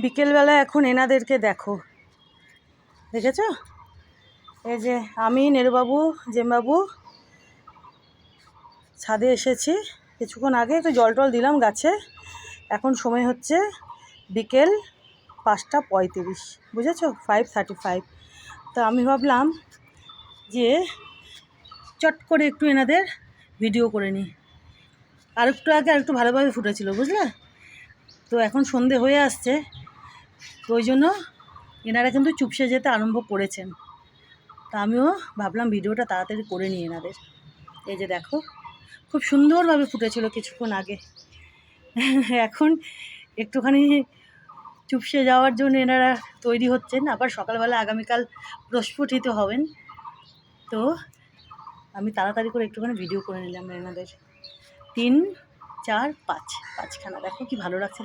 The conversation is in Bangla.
বিকেলবেলা এখন এনাদেরকে দেখো, দেখেছ? এই যে আমি, নেরুবাবু, জেমবাবু ছাদে এসেছি কিছুক্ষণ আগে, একটু জল টল দিলাম গাছে। এখন সময় হচ্ছে বিকেল 5:35, বুঝেছো? 5:35। তো আমি ভাবলাম যে চট করে একটু এনাদের ভিডিও করে নিই। আর একটু আগে আর একটু ভালোভাবে ফুটেছিল, বুঝলে? তো এখন সন্ধে হয়ে আসছে, তো ওই জন্য এনারা কিন্তু চুপসে যেতে আরম্ভ করেছেন। তা আমিও ভাবলাম ভিডিওটা তাড়াতাড়ি করে নিই এনাদের। এই যে দেখো, খুব সুন্দরভাবে ফুটেছিল কিছুক্ষণ আগে। এখন একটুখানি চুপসে যাওয়ার জন্য এনারা তৈরি হচ্ছেন। আবার সকালবেলা আগামীকাল প্রস্ফুটিত হবেন। তো আমি তাড়াতাড়ি করে একটুখানি ভিডিও করে নিলাম এনাদের। 3, 4, 5 পাঁচখানা। দেখো কি ভালো লাগছে।